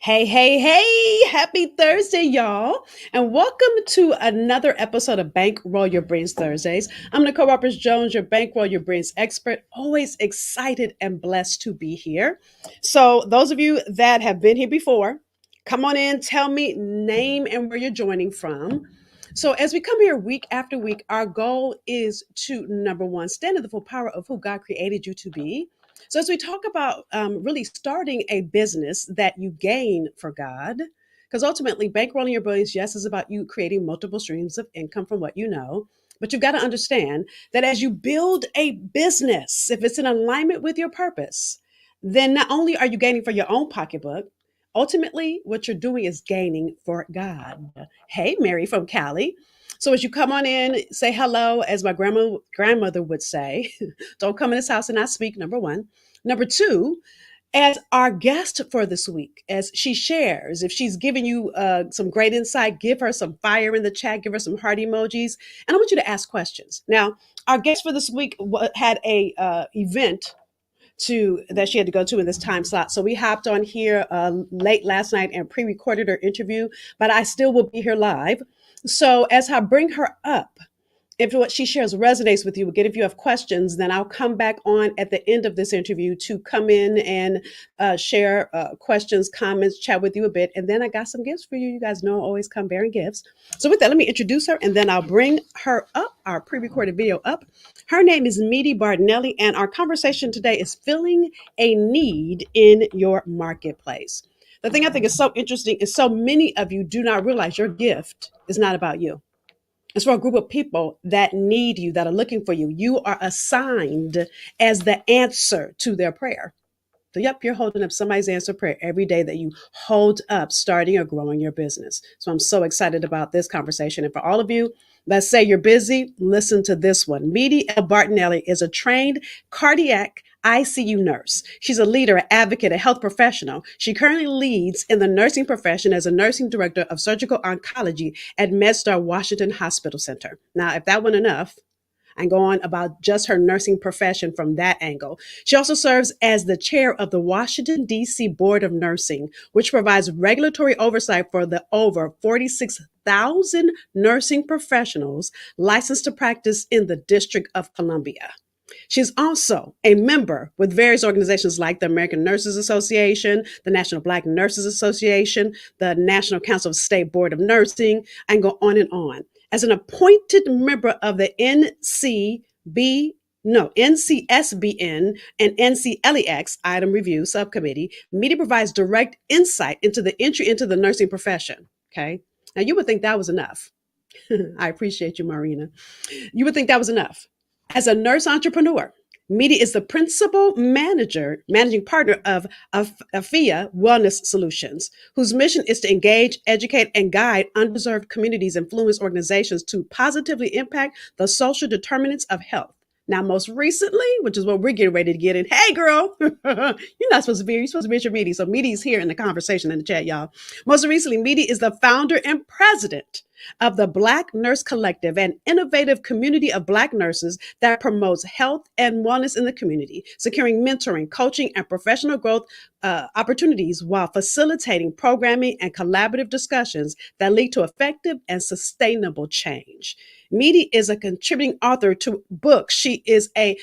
Hey, hey, hey, happy Thursday, y'all. And welcome to another episode of Bankroll Your Brains Thursdays. I'm Nicole Jones, your Bankroll Your Brains expert. Always excited and blessed to be here. So, those of you that have been here before, come on in, tell me name and where you're joining from. So, as we come here week after week, our goal is to number one, stand in the full power of who God created you to be. So, as we talk about really starting a business that you gain for God, because ultimately, bankrolling your brilliance, yes, is about you creating multiple streams of income from what you know. But you've got to understand that as you build a business, if it's in alignment with your purpose, then not only are you gaining for your own pocketbook, ultimately, what you're doing is gaining for God. Hey, Mary from Cali. So as you come on in, say hello, as my grandmother would say. Don't come in this house and not speak, number one. Number two, as our guest for this week, as she shares, if she's giving you some great insight, give her some fire in the chat, give her some heart emojis, and I want you to ask questions. Now, our guest for this week had a event that she had to go to in this time slot. So we hopped on here late last night and pre-recorded her interview, but I still will be here live. So as I bring her up, if what she shares resonates with you, again, if you have questions, then I'll come back on at the end of this interview to come in and share questions, comments, chat with you a bit. And then I got some gifts for you. You guys know I always come bearing gifts. So with that, let me introduce her and then I'll bring her up, our pre-recorded video up. Her name is Meedie Bardonille, and our conversation today is filling a need in your marketplace. The thing I think is so interesting is so many of you do not realize your gift is not about you. It's for a group of people that need you, that are looking for you. You are assigned as the answer to their prayer. So, yep, you're holding up somebody's answer prayer every day that you hold up starting or growing your business. So I'm so excited about this conversation. And for all of you, let's say you're busy, listen to this one. Meedie L. Bardonille is a trained cardiac ICU nurse. She's a leader, an advocate, a health professional. She currently leads in the nursing profession as a nursing director of surgical oncology at MedStar Washington Hospital Center. Now, if that wasn't enough, and go on about just her nursing profession from that angle. She also serves as the chair of the Washington, D.C. Board of Nursing, which provides regulatory oversight for the over 46,000 nursing professionals licensed to practice in the District of Columbia. She's also a member with various organizations like the American Nurses Association, the National Black Nurses Association, the National Council of State Board of Nursing, and go on and on. As an appointed member of the NCSBN and NCLEX item review subcommittee, Meedie provides direct insight into the entry into the nursing profession. Okay. Now you would think that was enough. I appreciate you, Marina. You would think that was enough. As a nurse entrepreneur, Meedie is the managing partner of AFIA Wellness Solutions, whose mission is to engage, educate, and guide underserved communities, influence organizations to positively impact the social determinants of health. Now, most recently, which is what we're getting ready to get in. Hey, girl, you're not supposed to be here. You're supposed to be at your Meedie. So Meedie's here in the conversation in the chat, y'all. Most recently, Meedie is the founder and president of the Black Nurse Collective, an innovative community of Black nurses that promotes health and wellness in the community, securing mentoring, coaching, and professional growth opportunities while facilitating programming and collaborative discussions that lead to effective and sustainable change. Meedie is a contributing author to books. She's a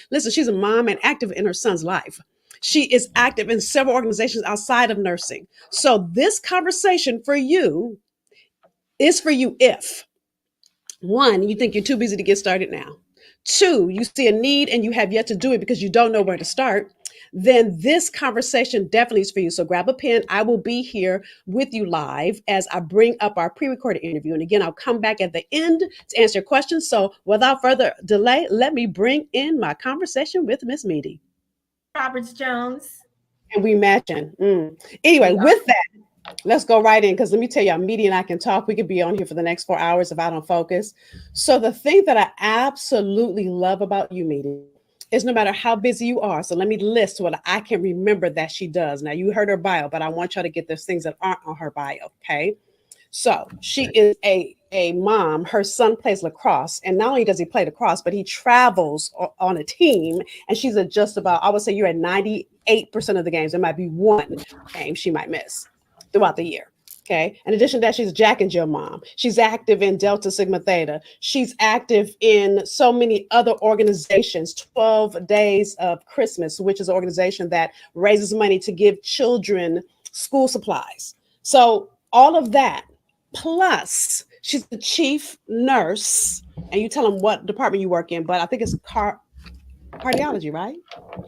mom and active in her son's life. She is active in several organizations outside of nursing. So this conversation for you is for you if, one, you think you're too busy to get started now. Two, you see a need and you have yet to do it because you don't know where to start. Then this conversation definitely is for you. So grab a pen. I will be here with you live as I bring up our pre-recorded interview. And again, I'll come back at the end to answer your questions. So without further delay, let me bring in my conversation with Miss Meedie. Roberts Jones. And we matching. Anyway, with that, Let's go right in because let me tell you, Meedie and I can talk. We could be on here for the next 4 hours if I don't focus. So the thing that I absolutely love about you, Meedie, is no matter how busy you are. So let me list what I can remember that she does. Now you heard her bio, but I want y'all to get those things that aren't on her bio. Okay. So she is a mom. Her son plays lacrosse, and not only does he play lacrosse, but he travels on a team. And she's at just about, I would say, you're at 98% of the games. There might be one game she might miss throughout the year. Okay. In addition to that, she's a Jack and Jill mom. She's active in Delta Sigma Theta. She's active in so many other organizations. 12 Days of Christmas, which is an organization that raises money to give children school supplies. So all of that. Plus, she's the chief nurse, and you tell them what department you work in, but I think it's cardiology, right?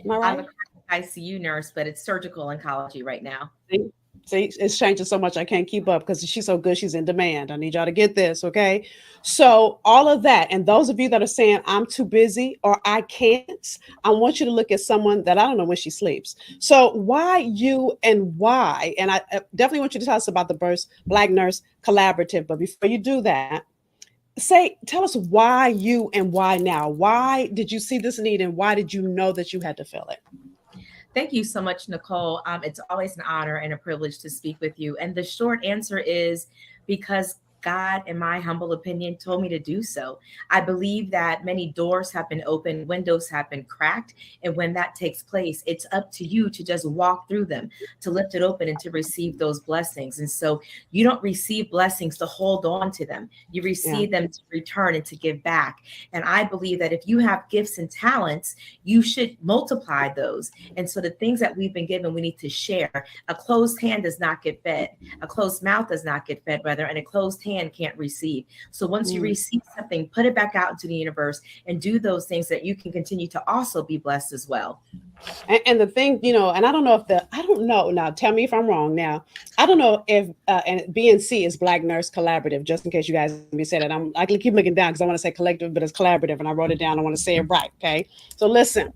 Am I I'm right? a ICU nurse, but it's surgical oncology right now. See, See, it's changing so much I can't keep up because she's so good. She's in demand. I need y'all to get this, okay? So all of that, and those of you that are saying I'm too busy or I can't, I want you to look at someone that I don't know when she sleeps. So why you and why? And I definitely want you to tell us about the Black Nurse Collaborative. But before you do that, tell us why you and why now. Why did you see this need and why did you know that you had to fill it? Thank you so much, Nicole. It's always an honor and a privilege to speak with you. And the short answer is because God, in my humble opinion, told me to do so. I believe that many doors have been opened, windows have been cracked. And when that takes place, it's up to you to just walk through them, to lift it open and to receive those blessings. And so you don't receive blessings to hold on to them, you Yeah. receive them to return and to give back. And I believe that if you have gifts and talents, you should multiply those. And so the things that we've been given, we need to share. A closed hand does not get fed. A closed mouth does not get fed, rather, and a closed hand can't receive. So once you Mm. receive something, put it back out into the universe and do those things that you can continue to also be blessed as well. And the thing, and I don't know I don't know. Now, tell me if I'm wrong. Now, I don't know if, and BNC is Black Nurse Collaborative, just in case you guys be said it. I can keep looking down because I want to say collective, but it's collaborative, and I wrote it down. I want to say it right. Okay. So listen,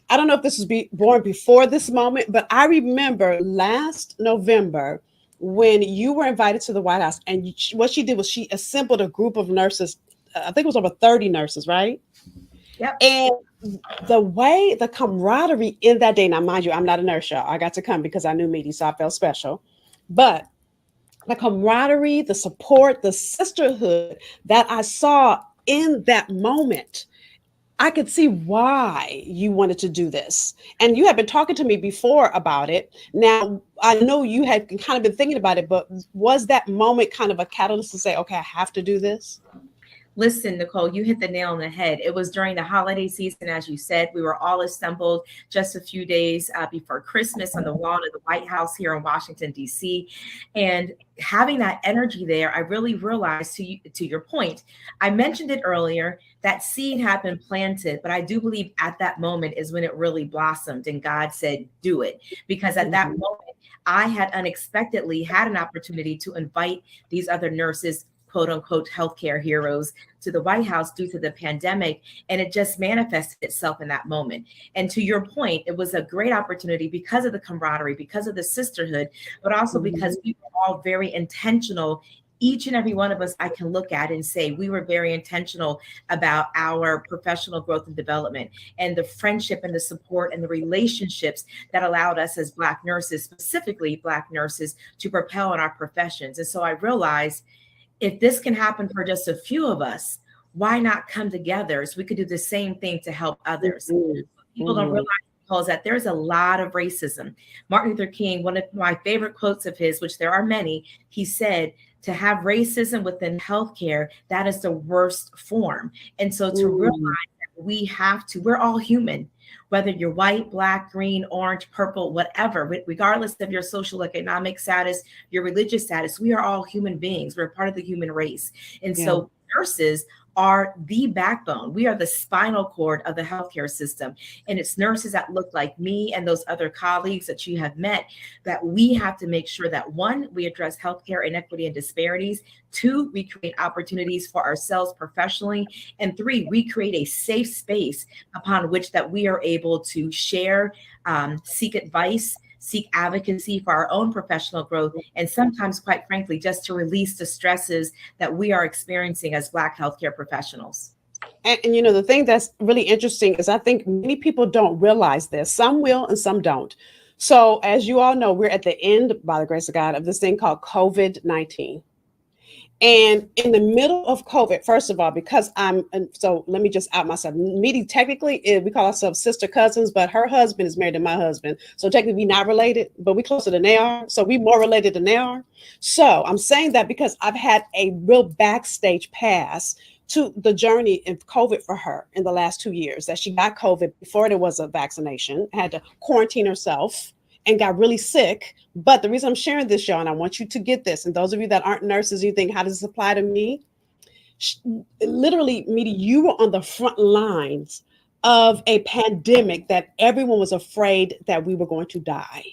I don't know if this was born before this moment, but I remember last November when you were invited to the White House, and what she did was she assembled a group of nurses. I think it was over 30 nurses, right? Yep. And the way the camaraderie in that day, now mind you, I'm not a nurse, y'all. I got to come because I knew Meedie, so I felt special. But the camaraderie, the support, the sisterhood that I saw in that moment, I could see why you wanted to do this. And you had been talking to me before about it. Now, I know you had kind of been thinking about it, but was that moment kind of a catalyst to say, okay, I have to do this? Listen, Nicole, you hit the nail on the head. It was during the holiday season, as you said. We were all assembled just a few days before Christmas on the lawn of the White House here in Washington, D.C. And having that energy there, I really realized, to your point, I mentioned it earlier, that seed had been planted, but I do believe at that moment is when it really blossomed and God said, do it. Because at that Mhm. moment, I had unexpectedly had an opportunity to invite these other nurses, quote unquote healthcare heroes, to the White House due to the pandemic. And it just manifested itself in that moment. And to your point, it was a great opportunity because of the camaraderie, because of the sisterhood, but also because Mhm. we were all very intentional. Each and every one of us, I can look at and say we were very intentional about our professional growth and development and the friendship and the support and the relationships that allowed us as Black nurses, specifically Black nurses, to propel in our professions. And so I realized, if this can happen for just a few of us, why not come together so we could do the same thing to help others? Mhm. People don't realize, Mhm. Nicole, that there's a lot of racism. Martin Luther King, one of my favorite quotes of his, which there are many, he said, to have racism within healthcare, that is the worst form. And so to realize Mhm. that we're all human, whether you're white, black, green, orange, purple, whatever, regardless of your social economic status, your religious status, we are all human beings. We're part of the human race. And Yeah. so nurses are the backbone. We are the spinal cord of the healthcare system. And it's nurses that look like me and those other colleagues that you have met, that we have to make sure that, one, we address healthcare inequity and disparities. Two, we create opportunities for ourselves professionally. And three, we create a safe space upon which that we are able to share, seek advice, seek advocacy for our own professional growth, and sometimes, quite frankly, just to release the stresses that we are experiencing as Black healthcare professionals. And you know, the thing that's really interesting is I think many people don't realize this. Some will and some don't. So, as you all know, we're at the end, by the grace of God, of this thing called COVID-19. And in the middle of COVID, first of all, because and so let me just out myself. Meedie, technically, we call ourselves sister cousins, but her husband is married to my husband. So technically, we're not related, but we closer than they are. So we more related than they are. So I'm saying that because I've had a real backstage pass to the journey in COVID for her in the last 2 years, that she got COVID before there was a vaccination, had to quarantine herself and got really sick. But the reason I'm sharing this, y'all, and I want you to get this, and those of you that aren't nurses, you think, how does this apply to me? Literally, Meedie, you were on the front lines of a pandemic that everyone was afraid that we were going to die.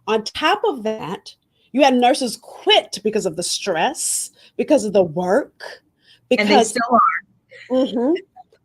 On top of that, you had nurses quit because of the stress, because of the work, And they because still are. Mhm.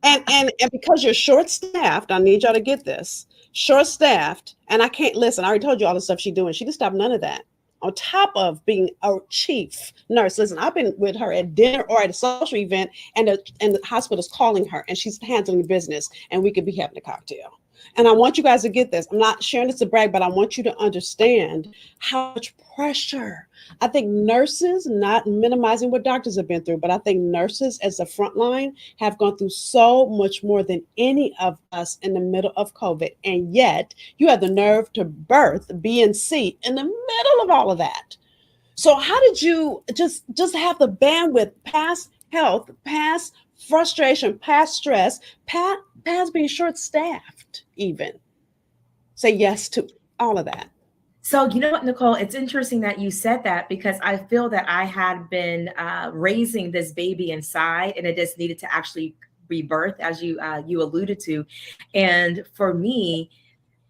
And because you're short staffed, I need y'all to get this. Short staffed, and I can't listen. I already told you all the stuff she's doing. She didn't stop none of that. On top of being a chief nurse, listen, I've been with her at dinner or at a social event, and the hospital's calling her, and she's handling business, and we could be having a cocktail. And I want you guys to get this. I'm not sharing this to brag, but I want you to understand how much pressure. I think nurses, not minimizing what doctors have been through, but I think nurses as the front line have gone through so much more than any of us in the middle of COVID. And yet you have the nerve to birth B and C in the middle of all of that. So how did you just have the bandwidth past health, past frustration, past stress, past being short staffed, even say yes to all of that? So, you know what, Nicole, it's interesting that you said that, because I feel that I had been raising this baby inside, and it just needed to actually rebirth, as you alluded to. And for me,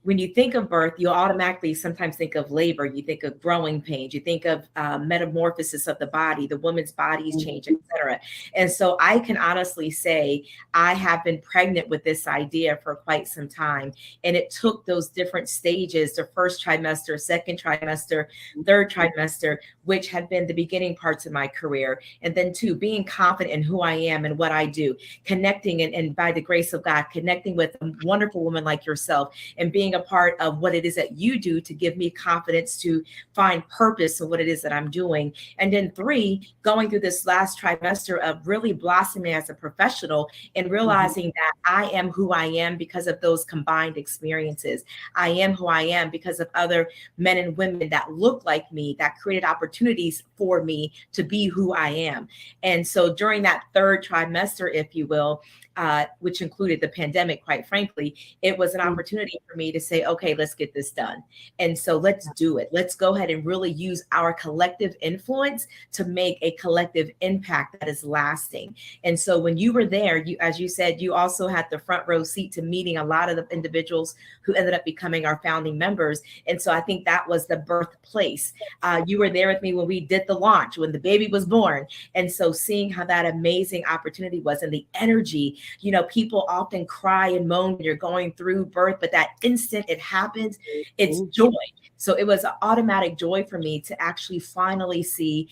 when you think of birth, you automatically sometimes think of labor. You think of growing pains. You think of metamorphosis of the body. The woman's body's change, etc. And so I can honestly say I have been pregnant with this idea for quite some time. And it took those different stages, the first trimester, second trimester, third trimester, which had been the beginning parts of my career. And then two, being confident in who I am and what I do, connecting and by the grace of God, connecting with a wonderful woman like yourself, and being a part of what it is that you do to give me confidence to find purpose in what it is that I'm doing. And then three, going through this last trimester of really blossoming as a professional and realizing that I am who I am because of those combined experiences. I am who I am because of other men and women that look like me, that created opportunities for me to be who I am. And so during that third trimester, if you will, which included the pandemic, quite frankly, it was an opportunity for me to say, okay, let's get this done. And so let's do it. Let's go ahead and really use our collective influence to make a collective impact that is lasting. And so when you were there, you, as you said, you also had the front row seat to meeting a lot of the individuals who ended up becoming our founding members. And so I think that was the birthplace. You were there with me when we did the launch, when the baby was born. And so seeing how that amazing opportunity was, and the energy. You know, people often cry and moan when you're going through birth, but that instant it happens, it's joy. So it was an automatic joy for me to actually finally see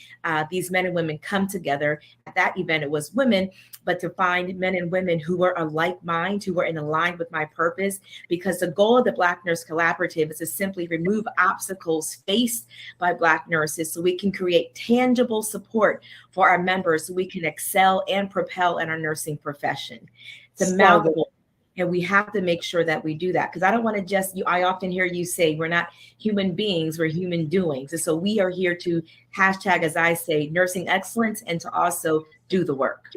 these men and women come together. At that event, it was women, but to find men and women who were of like mind, who were in line with my purpose, because the goal of the Black Nurse Collaborative is to simply remove obstacles faced by Black nurses so we can create tangible support for our members so we can excel and propel in our nursing profession. It's a mouthful. And we have to make sure that we do that, because I don't want to just, I often hear you say, we're not human beings, we're human doings. And so we are here to hashtag, as I say, nursing excellence, and to also do the work.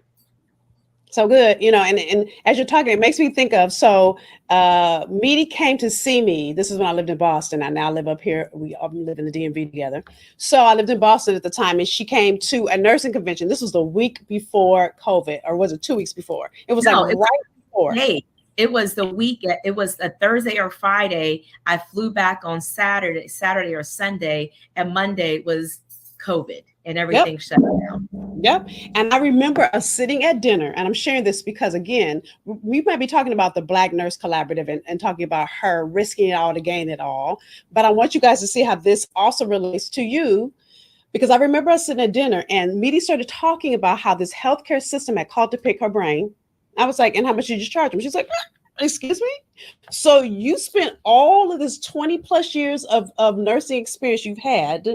So good, you know, and as you're talking, it makes me think of, so Meedie came to see me. This is when I lived in Boston. I now live up here. We all live in the DMV together. So I lived in Boston at the time, and she came to a nursing convention. This was the week before COVID, or was it 2 weeks before? It was right before. Hey, it was the weekend. It was a Thursday or Friday. I flew back on Saturday or Sunday, and Monday was COVID and everything shut down. Yep. And I remember us sitting at dinner, and I'm sharing this because, again, we might be talking about the Black Nurse Collaborative and talking about her risking it all to gain it all. But I want you guys to see how this also relates to you, because I remember us sitting at dinner and Meedie started talking about how this healthcare system had called to pick her brain. I was like, and how much did you charge him? She's like, excuse me? So you spent all of this 20 plus years of nursing experience you've had,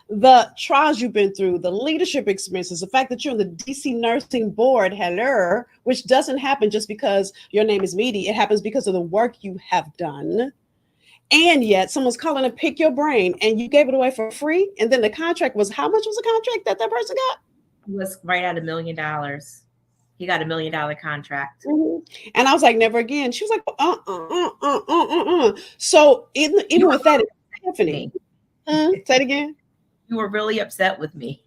the trials you've been through, the leadership experiences, the fact that you're on the DC nursing board, hello, which doesn't happen just because your name is Meedie. It happens because of the work you have done. And yet someone's calling to pick your brain and you gave it away for free. And then the contract was, how much was the contract that that person got? It was right at $1 million. He got $1 million contract. Mm-hmm. And I was like, never again. She was like, So even with that, Tiffany, say it again. You were really upset with me.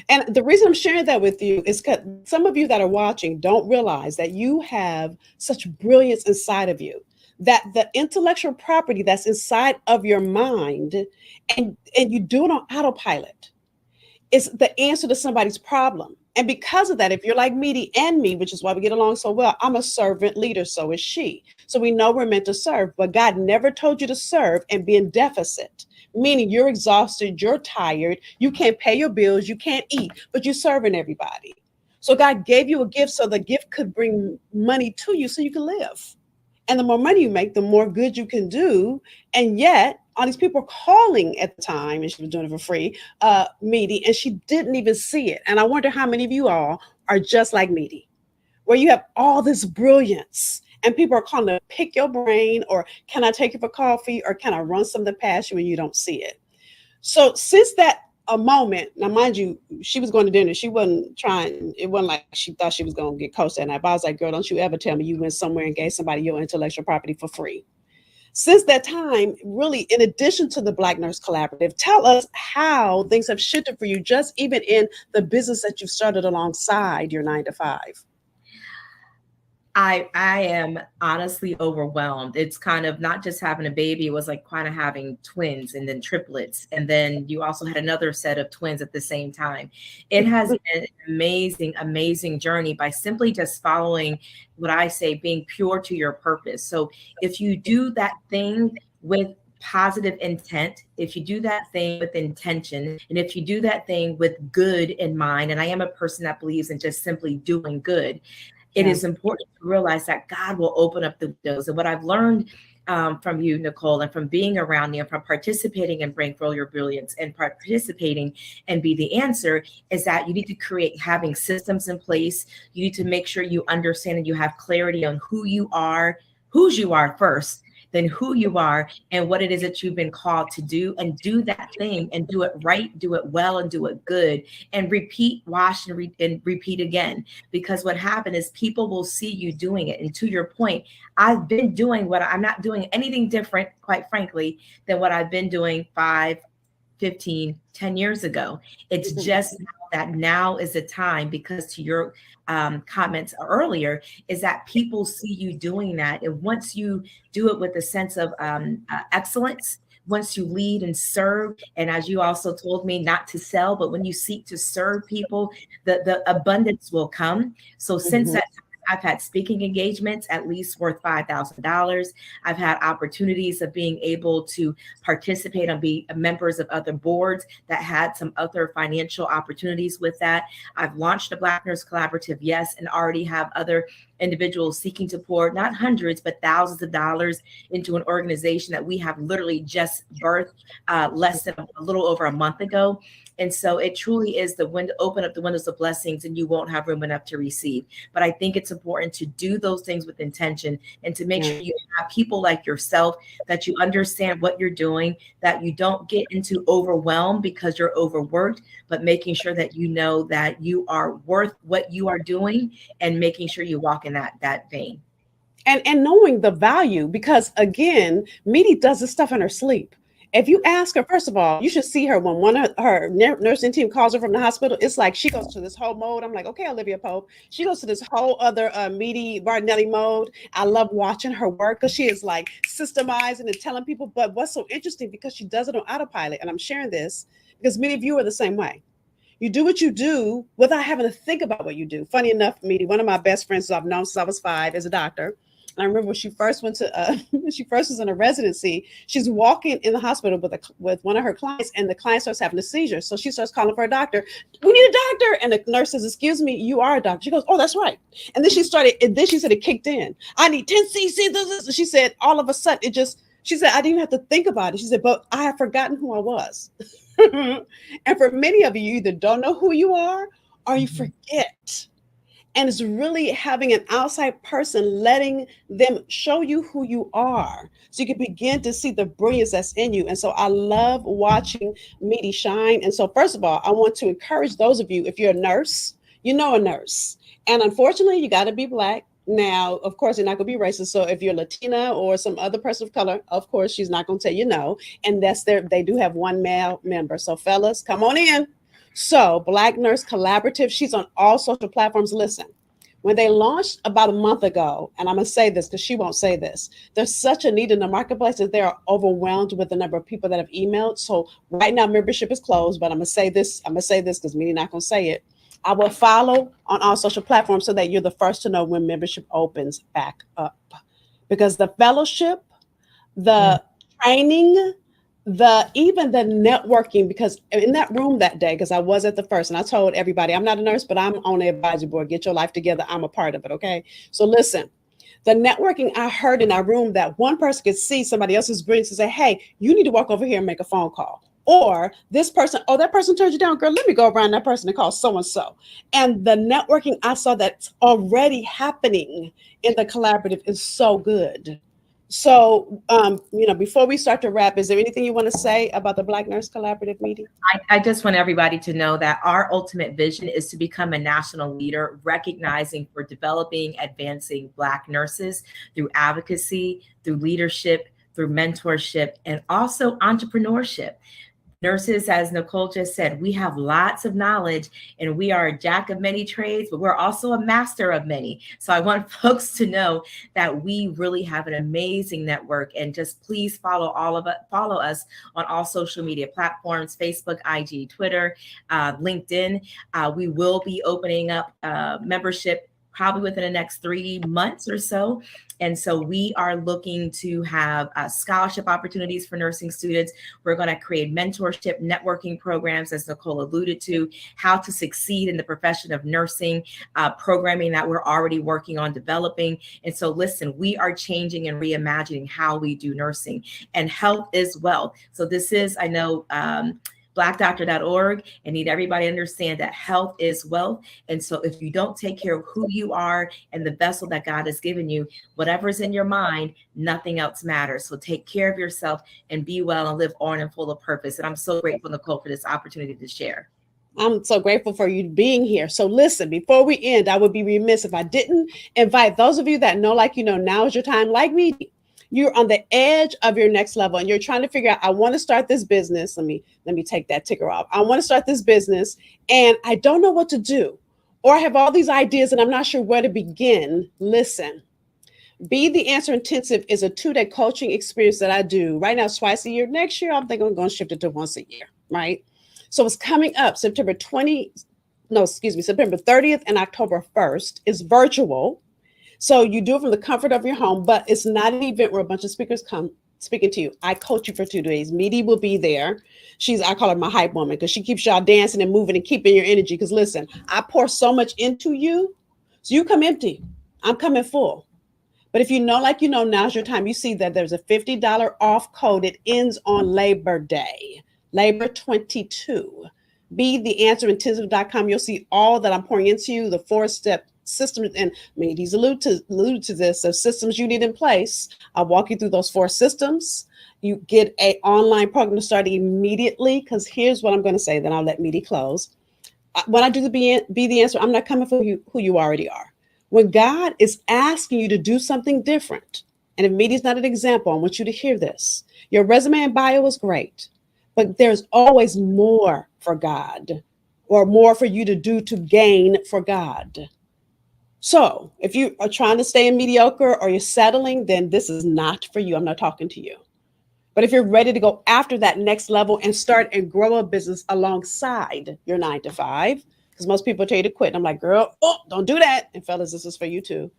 And the reason I'm sharing that with you is because some of you that are watching don't realize that you have such brilliance inside of you, that the intellectual property that's inside of your mind, and you do it on autopilot, is the answer to somebody's problem. And because of that, if you're like Meedie and me, which is why we get along so well, I'm a servant leader, so is she. So we know we're meant to serve, but God never told you to serve and be in deficit, meaning you're exhausted, you're tired, you can't pay your bills, you can't eat, but you're serving everybody. So God gave you a gift so the gift could bring money to you so you can live. And the more money you make, the more good you can do. And yet, all these people are calling at the time, and she was doing it for free, Meedie, and she didn't even see it. And I wonder how many of you all are just like Meedie, where you have all this brilliance, and people are calling to pick your brain, or can I take you for coffee, or can I run something past you, and you don't see it. So since that a moment, now mind you, she was going to dinner. She wasn't trying. It wasn't like she thought she was going to get coached that night. But I was like, girl, don't you ever tell me you went somewhere and gave somebody your intellectual property for free. Since that time, really, in addition to the Black Nurse Collaborative, tell us how things have shifted for you, just even in the business that you've started alongside your 9 to 5. I am honestly overwhelmed. It's kind of not just having a baby, it was like kind of having twins and then triplets. And then you also had another set of twins at the same time. It has been an amazing, amazing journey by simply just following what I say, being pure to your purpose. So if you do that thing with positive intent, if you do that thing with intention, and if you do that thing with good in mind, and I am a person that believes in just simply doing good, it is important to realize that God will open up the windows. And what I've learned from you, Nicole, and from being around you and from participating in Bankroll Your Brilliance and participating and Be the Answer is that you need to create having systems in place. You need to make sure you understand and you have clarity on who you are, whose you are first, then who you are and what it is that you've been called to do, and do that thing and do it right, do it well, and do it good, and repeat, wash, and repeat again. Because what happened is people will see you doing it. And to your point, I've been doing what I'm not doing anything different, quite frankly, than what I've been doing 5, 15, 10 years ago. It's just that now is the time, because to your comments earlier, is that people see you doing that. And once you do it with a sense of excellence, once you lead and serve, and as you also told me, not to sell, but when you seek to serve people, the abundance will come. So since that time, I've had speaking engagements at least worth $5,000. I've had opportunities of being able to participate and be members of other boards that had some other financial opportunities with that. I've launched a Black Nurse Collaborative, yes, and already have other individuals seeking to pour not hundreds, but thousands of dollars into an organization that we have literally just birthed less than a little over a month ago. And so it truly is the window, open up the windows of blessings, and you won't have room enough to receive. But I think it's important to do those things with intention and to make sure you have people like yourself, that you understand what you're doing, that you don't get into overwhelm because you're overworked, but making sure that you know that you are worth what you are doing and making sure you walk in that vein. And knowing the value, because again, Meedie does this stuff in her sleep. If you ask her, first of all, you should see her when one of her nursing team calls her from the hospital. It's like she goes to this whole mode. I'm like, okay, Olivia Pope. She goes to this whole other Meedie Bardonille mode. I love watching her work because she is like systemizing and telling people. But what's so interesting, because she does it on autopilot, and I'm sharing this because many of you are the same way. You do what you do without having to think about what you do. Funny enough, Meedie, one of my best friends I've known since I was 5 is a doctor. And I remember when she first went to, when she first was in a residency, she's walking in the hospital with one of her clients, and the client starts having a seizure. So she starts calling for a doctor. We need a doctor. And the nurse says, "Excuse me, you are a doctor." She goes, "Oh, that's right." And then she said it kicked in. "I need 10 cc. She said, all of a sudden, she said, "I didn't have to think about it." She said, "But I have forgotten who I was." And for many of you, you either don't know who you are or you Mhm. forget. And it's really having an outside person letting them show you who you are so you can begin to see the brilliance that's in you. And so I love watching Meedie shine. And so, first of all, I want to encourage those of you, if you're a nurse, you know a nurse. And unfortunately, you got to be Black. Now, of course, you're not going to be racist. So if you're Latina or some other person of color, of course, she's not going to tell you no. And they do have one male member. So, fellas, come on in. So, Black Nurse Collaborative, she's on all social platforms. Listen, when they launched about a month ago, and I'm going to say this because she won't say this, there's such a need in the marketplace that they are overwhelmed with the number of people that have emailed. So, right now, membership is closed, but I'm going to say this. I'm going to say this because Meeting not going to say it. I will follow on all social platforms so that you're the first to know when membership opens back up. Because the fellowship, Mm. the training, even the networking, because in that room that day, because I was at the first, and I told everybody, I'm not a nurse, but I'm on the advisory board. Get your life together. I'm a part of it. Okay. So listen, the networking I heard in our room, that one person could see somebody else's brilliance and say, "Hey, you need to walk over here and make a phone call." Or this person, "Oh, that person turned you down, girl. Let me go around that person and call so and so." And the networking I saw that's already happening in the collaborative is so good. So, before we start to wrap, is there anything you want to say about the Black Nurse Collaborative meeting? I just want everybody to know that our ultimate vision is to become a national leader, recognizing for developing, advancing Black nurses through advocacy, through leadership, through mentorship, and also entrepreneurship. Nurses, as Nicole just said, we have lots of knowledge and we are a jack of many trades, but we're also a master of many. So I want folks to know that we really have an amazing network, and just please follow us on all social media platforms: Facebook, IG, Twitter, LinkedIn. We will be opening up membership probably within the next 3 months or so. And so we are looking to have scholarship opportunities for nursing students. We're going to create mentorship, networking programs, as Nicole alluded to, how to succeed in the profession of nursing, programming that we're already working on developing. And so, listen, we are changing and reimagining how we do nursing, and health is wealth. So this is, I know, blackdoctor.org, and need everybody to understand that health is wealth. And so if you don't take care of who you are and the vessel that God has given you, whatever's in your mind, nothing else matters. So take care of yourself and be well and live on and full of purpose. And I'm so grateful, Nicole, for this opportunity to share. I'm so grateful for you being here. So listen, before we end, I would be remiss if I didn't invite those of you that know, like, now is your time, like me. You're on the edge of your next level and you're trying to figure out, I want to start this business. Let me take that ticker off. I want to start this business and I don't know what to do. Or I have all these ideas and I'm not sure where to begin. Listen, Be the Answer Intensive is a 2-day coaching experience that I do right now, twice a year. Next year, I'm thinking I'm going to shift it to once a year, right? So it's coming up September 30th and October 1st. Is virtual. So you do it from the comfort of your home, but it's not an event where a bunch of speakers come speaking to you. I coach you for 2 days. Meedie will be there. I call her my hype woman because she keeps y'all dancing and moving and keeping your energy. Because listen, I pour so much into you. So you come empty. I'm coming full. But if you know, like now's your time. You see that there's a $50 off code. It ends on Labor Day, Labor 22. BeTheAnswerIntensive.com. You'll see all that I'm pouring into you, the 4-step systems, and he's alluded to this, the systems you need in place. I'll walk you through those 4 systems. You get an online program to start immediately, because here's what I'm going to say, then I'll let Meedie close. When I do the Be the Answer, I'm not coming for who you already are. When God is asking you to do something different, and if Meedie's not an example, I want you to hear this. Your resume and bio is great, but there's always more for God, or more for you to do to gain for God. So if you are trying to stay in mediocre or you're settling, then this is not for you. I'm not talking to you. But if you're ready to go after that next level and start and grow a business alongside your 9 to 5, because most people tell you to quit. And I'm like, girl, oh, don't do that. And fellas, this is for you too.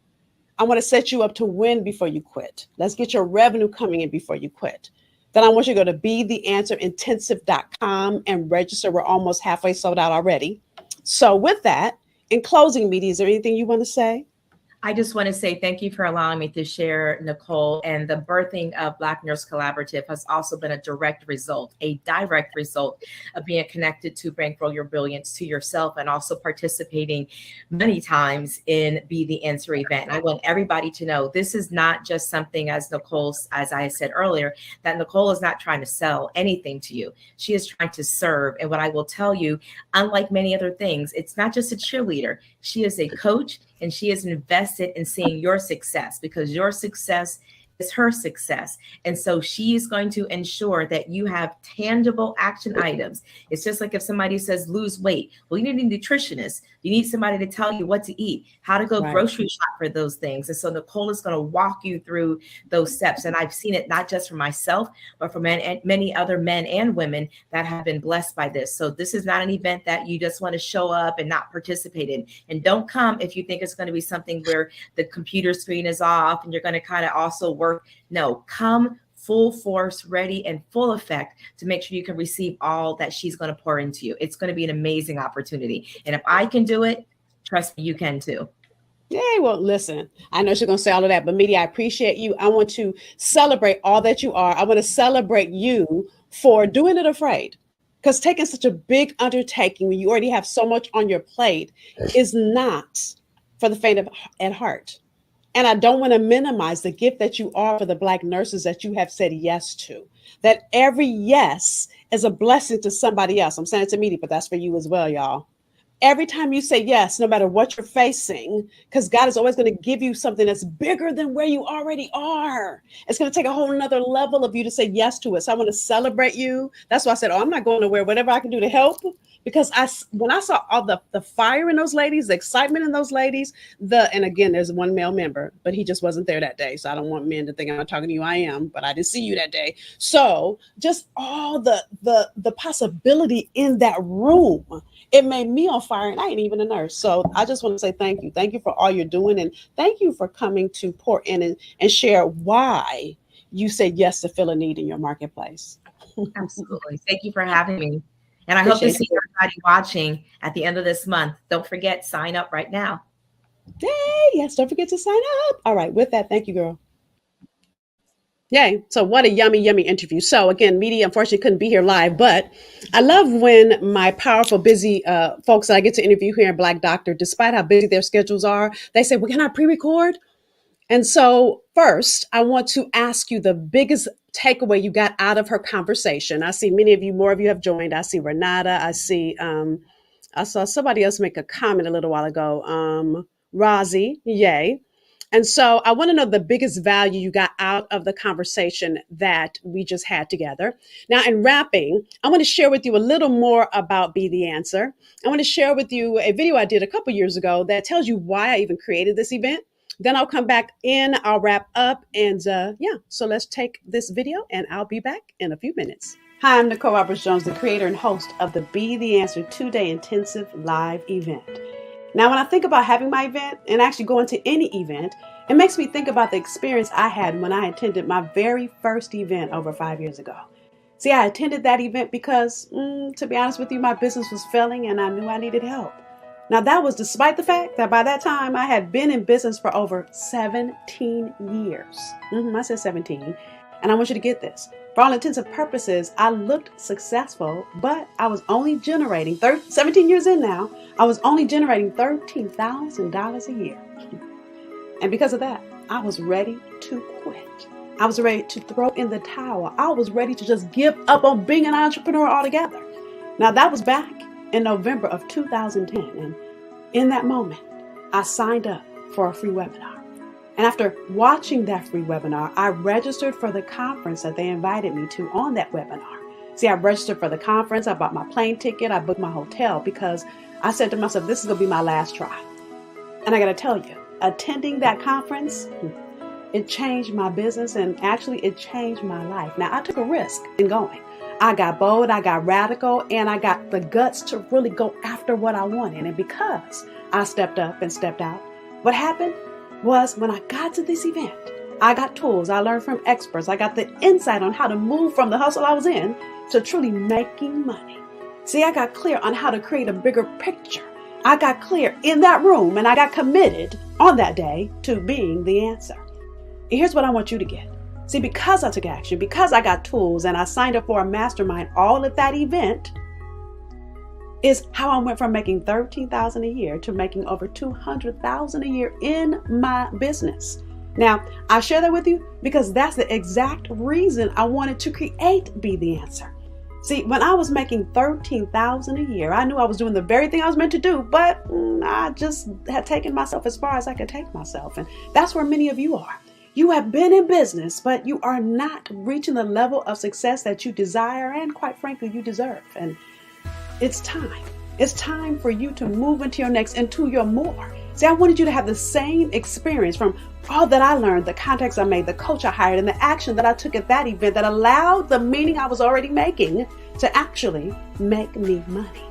I want to set you up to win before you quit. Let's get your revenue coming in before you quit. Then I want you to go to betheanswerintensive.com and register. We're almost halfway sold out already. So with that, in closing, Meedie, is there anything you want to say? I just want to say thank you for allowing me to share, Nicole. And the birthing of Black Nurse Collaborative has also been a direct result of being connected to Bankroll Your Brilliance, to yourself, and also participating many times in Be the Answer event. And I want everybody to know this is not just something, as I said earlier, that Nicole is not trying to sell anything to you. She is trying to serve. And what I will tell you, unlike many other things, it's not just a cheerleader. She is a coach, and she is invested in seeing your success, because your success is her success. And so she is going to ensure that you have tangible action items. It's just like if somebody says lose weight. Well, you need a nutritionist. You need somebody to tell you what to eat, how to go grocery shop for those things. And so Nicole is going to walk you through those steps. And I've seen it not just for myself, but for many other men and women that have been blessed by this. So this is not an event that you just want to show up and not participate in. And don't come if you think it's going to be something where the computer screen is off and you're going to kind of also work. No, come full force, ready and full effect to make sure you can receive all that she's going to pour into you. It's going to be an amazing opportunity. And if I can do it, trust me, you can too. Yay, well, listen, I know she's going to say all of that, but Meedie, I appreciate you. I want to celebrate all that you are. I want to celebrate you for doing it afraid. Because taking such a big undertaking when you already have so much on your plate is not for the faint of at heart. And I don't want to minimize the gift that you are for the Black nurses that you have said yes to. That every yes is a blessing to somebody else. I'm saying it to Meedie, but that's for you as well, y'all. Every time you say yes, no matter what you're facing, because God is always going to give you something that's bigger than where you already are. It's going to take a whole nother level of you to say yes to it. So I want to celebrate you. That's why I said, oh, I'm not going nowhere, whatever I can do to help. Because when I saw all the fire in those ladies, the excitement in those ladies, and again, there's one male member, but he just wasn't there that day. So I don't want men to think I'm not talking to you. I am, but I didn't see you that day. So just all the possibility in that room, it made me on fire, and I ain't even a nurse. So I just want to say thank you. Thank you for all you're doing. And thank you for coming to pour in and share why you said yes to fill a need in your marketplace. Absolutely. Thank you for having me. And I hope to see everybody watching at the end of this month. Don't forget, sign up right now. Hey, yes, don't forget to sign up. All right, with that, thank you, girl. Yay. So what a yummy, yummy interview. So again, Meedie unfortunately couldn't be here live, but I love when my powerful, busy folks that I get to interview here in Black Doctor, despite how busy their schedules are, they say, well, can I pre-record? And so first, I want to ask you the biggest takeaway you got out of her conversation. I see many of you, more of you have joined. I see Renata. I saw somebody else make a comment a little while ago. Rozzy, yay. And so I want to know the biggest value you got out of the conversation that we just had together. Now, in wrapping, I want to share with you a little more about Be the Answer. I want to share with you a video I did a couple years ago that tells you why I even created this event. Then I'll come back in, I'll wrap up, and so let's take this video, and I'll be back in a few minutes. Hi, I'm Nicole Roberts-Jones, the creator and host of the Be the Answer 2-day intensive live event. Now, when I think about having my event and actually going to any event, it makes me think about the experience I had when I attended my very first event over 5 years ago. See, I attended that event because, to be honest with you, my business was failing and I knew I needed help. Now, that was despite the fact that by that time I had been in business for over 17 years. I said 17. And I want you to get this. For all intents and purposes, I looked successful, but I was only generating, 17 years in now, I was only generating $13,000 a year. And because of that, I was ready to quit. I was ready to throw in the towel. I was ready to just give up on being an entrepreneur altogether. Now, that was back in November of 2010. And in that moment, I signed up for a free webinar. And after watching that free webinar, I registered for the conference that they invited me to on that webinar. See, I registered for the conference. I bought my plane ticket. I booked my hotel because I said to myself, this is going to be my last try. And I got to tell you, attending that conference, It changed my business and actually it changed my life. Now, I took a risk in going. I got bold, I got radical, and I got the guts to really go after what I wanted. And because I stepped up and stepped out, what happened was when I got to this event, I got tools. I learned from experts. I got the insight on how to move from the hustle I was in to truly making money. See, I got clear on how to create a bigger picture. I got clear in that room and I got committed on that day to being the answer. And here's what I want you to get. See, because I took action, because I got tools and I signed up for a mastermind, all at that event is how I went from making $13,000 a year to making over $200,000 a year in my business. Now, I share that with you because that's the exact reason I wanted to create Be the Answer. See, when I was making $13,000 a year, I knew I was doing the very thing I was meant to do, but I just had taken myself as far as I could take myself. And that's where many of you are. You have been in business, but you are not reaching the level of success that you desire and, quite frankly, you deserve. And it's time. It's time for you to move into your next, into your more. See, I wanted you to have the same experience from all that I learned, the contacts I made, the coach I hired, and the action that I took at that event that allowed the meaning I was already making to actually make me money.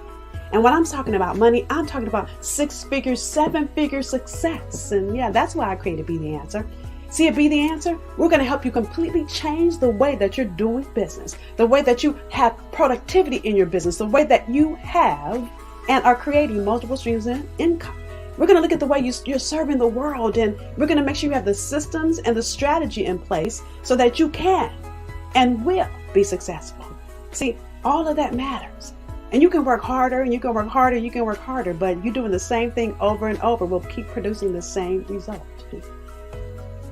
And when I'm talking about money, I'm talking about 6-figure, 7-figure success. And yeah, that's why I created Be the Answer. See, at Be the Answer, we're going to help you completely change the way that you're doing business, the way that you have productivity in your business, the way that you have and are creating multiple streams of income. We're going to look at the way you're serving the world, and we're going to make sure you have the systems and the strategy in place so that you can and will be successful. See, all of that matters. And you can work harder and you can work harder, you can work harder, but you doing the same thing over and over will keep producing the same result.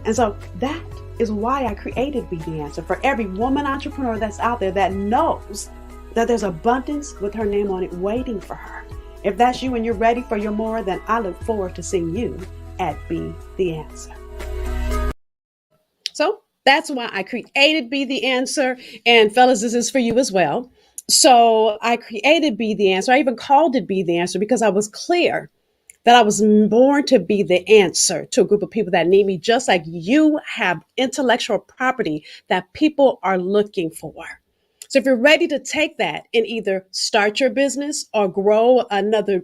And so that is why I created Be the Answer, for every woman entrepreneur that's out there that knows that there's abundance with her name on it waiting for her. If that's you and you're ready for your more, then I look forward to seeing you at Be the Answer. So that's why I created Be the Answer. And fellas, this is for you as well. So I created Be the Answer. I even called it Be the Answer because I was clear that I was born to be the answer to a group of people that need me, just like you have intellectual property that people are looking for. So if you're ready to take that and either start your business or grow another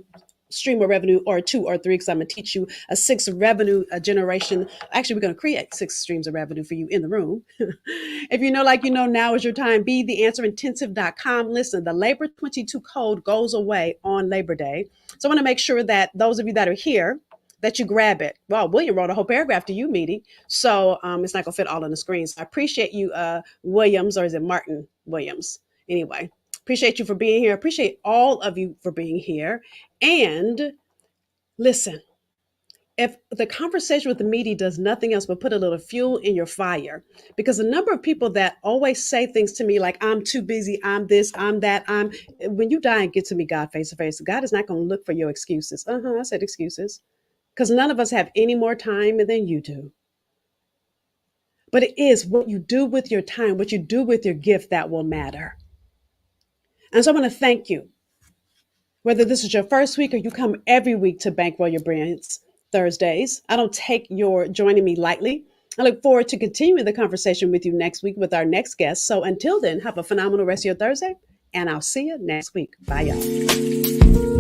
stream of revenue or 2 or 3, because I'm going to teach you a 6 revenue generation. Actually, we're going to create 6 streams of revenue for you in the room. If you know, like you know, now is your time. Be the answerintensive.com. Listen, the Labor 22 code goes away on Labor Day. So I want to make sure that those of you that are here, that you grab it. Well, William wrote a whole paragraph to you, Meedie. So it's not going to fit all on the screen. So I appreciate you, Williams, or is it Martin Williams? Anyway, appreciate you for being here. Appreciate all of you for being here. And listen, if the conversation with the Meedie does nothing else but put a little fuel in your fire, because the number of people that always say things to me like, I'm too busy, I'm this, I'm that, when you die and get to meet God face to face, God is not going to look for your excuses. I said excuses. Because none of us have any more time than you do. But it is what you do with your time, what you do with your gift that will matter. And so I want to thank you. Whether this is your first week or you come every week to Bankroll Your Brilliance Thursdays, I don't take your joining me lightly. I look forward to continuing the conversation with you next week with our next guest. So until then, have a phenomenal rest of your Thursday, and I'll see you next week. Bye, y'all.